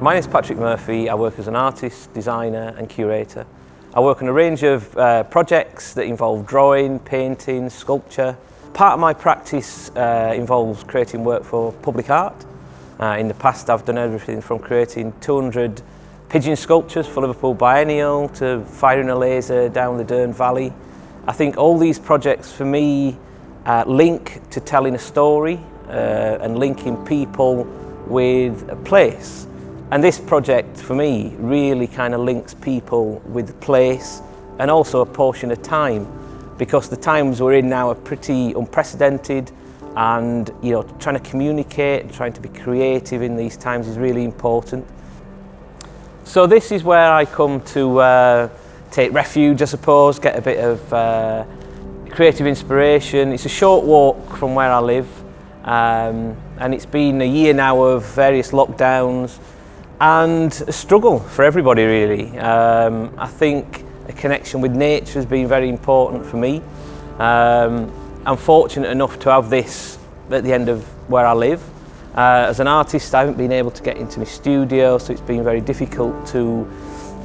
My name is Patrick Murphy. I work as an artist, designer and curator. I work on a range of projects that involve drawing, painting, sculpture. Part of my practice involves creating work for public art. In the past I've done everything from creating 200 pigeon sculptures for Liverpool Biennial to firing a laser down the Dearne Valley. I think all these projects for me link to telling a story and linking people with a place. And this project for me really kind of links people with place and also a portion of time, because the times we're in now are pretty unprecedented, and trying to communicate and trying to be creative in these times is really important. So this is where I come to take refuge, I suppose, get a bit of creative inspiration. It's a short walk from where I live, and it's been a year now of various lockdowns and a struggle for everybody really. I think a connection with nature has been very important for me. I'm fortunate enough to have this at the end of where I live. As an artist, I haven't been able to get into my studio, so it's been very difficult to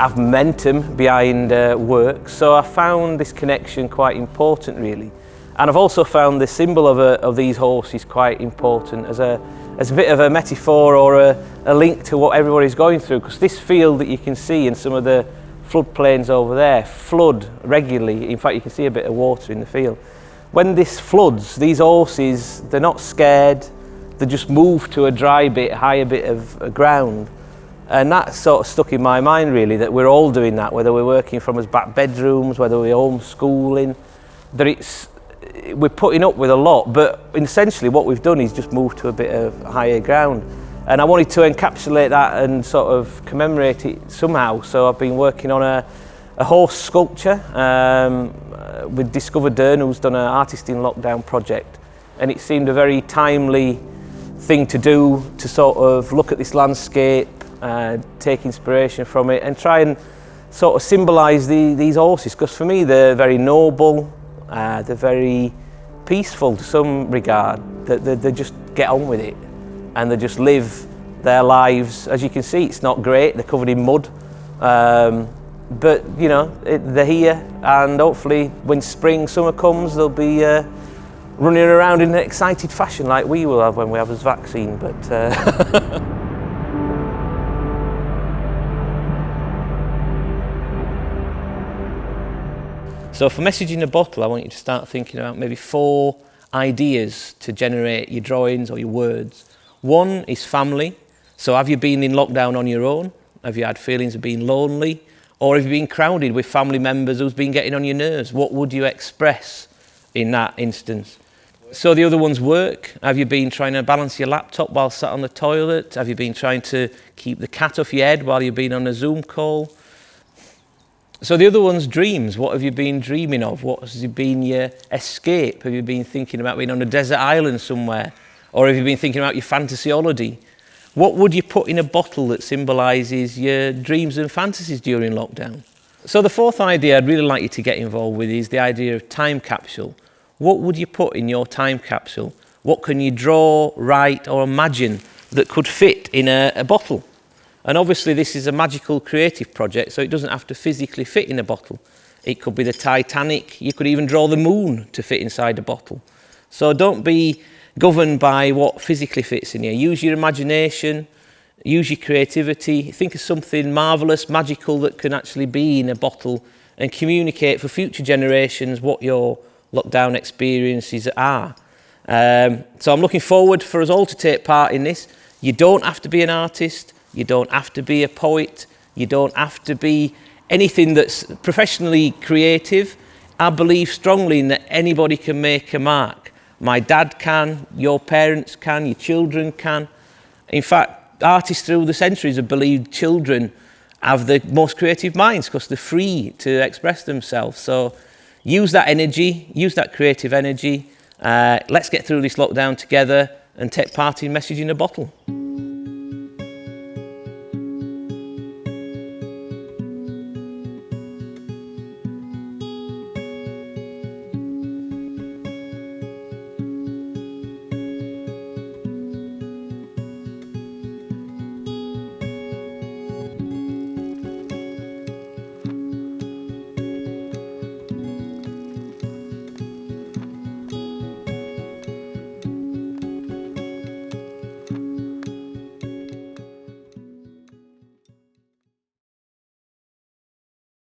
have momentum behind work. So I found this connection quite important really. And I've also found the symbol of these horses quite important as a bit of a metaphor or a link to what everybody's going through, because this field that you can see and some of the floodplains over there flood regularly. In fact, you can see a bit of water in the field. When this floods, these horses, they're not scared, they just move to a dry bit, higher bit of ground. And that sort of stuck in my mind really, that we're all doing that, whether we're working from us back bedrooms, whether we're homeschooling, that we're putting up with a lot, but essentially what we've done is just move to a bit of higher ground. And I wanted to encapsulate that and sort of commemorate it somehow. So I've been working on a horse sculpture with Discover Dearne, who's done an Artist in Lockdown project. And it seemed a very timely thing to do, to sort of look at this landscape, take inspiration from it and try and sort of symbolise these horses, because for me they're very noble, they're very peaceful to some regard, that they just get on with it and they just live their lives. As you can see, it's not great, they're covered in mud, but they're here, and hopefully when spring, summer comes, they'll be running around in an excited fashion like we will have when we have this vaccine. But So for messaging a bottle, I want you to start thinking about maybe 4 ideas to generate your drawings or your words. One is family. So have you been in lockdown on your own? Have you had feelings of being lonely? Or have you been crowded with family members who's been getting on your nerves? What would you express in that instance? So the other one's work. Have you been trying to balance your laptop while sat on the toilet? Have you been trying to keep the cat off your head while you've been on a Zoom call? So the other one's dreams. What have you been dreaming of? What has been your escape? Have you been thinking about being on a desert island somewhere? Or have you been thinking about your fantasy holiday? What would you put in a bottle that symbolises your dreams and fantasies during lockdown? So the 4th idea I'd really like you to get involved with is the idea of time capsule. What would you put in your time capsule? What can you draw, write or imagine that could fit in a bottle? And obviously this is a magical creative project, so it doesn't have to physically fit in a bottle. It could be the Titanic. You could even draw the moon to fit inside a bottle. So don't be governed by what physically fits in here. Use your imagination, use your creativity. Think of something marvellous, magical that can actually be in a bottle and communicate for future generations what your lockdown experiences are. So I'm looking forward for us all to take part in this. You don't have to be an artist. You don't have to be a poet. You don't have to be anything that's professionally creative. I believe strongly in that anybody can make a mark. My dad can, your parents can, your children can. In fact, artists through the centuries have believed children have the most creative minds because they're free to express themselves. So use that energy, use that creative energy. Let's get through this lockdown together and take part in Messaging a Bottle.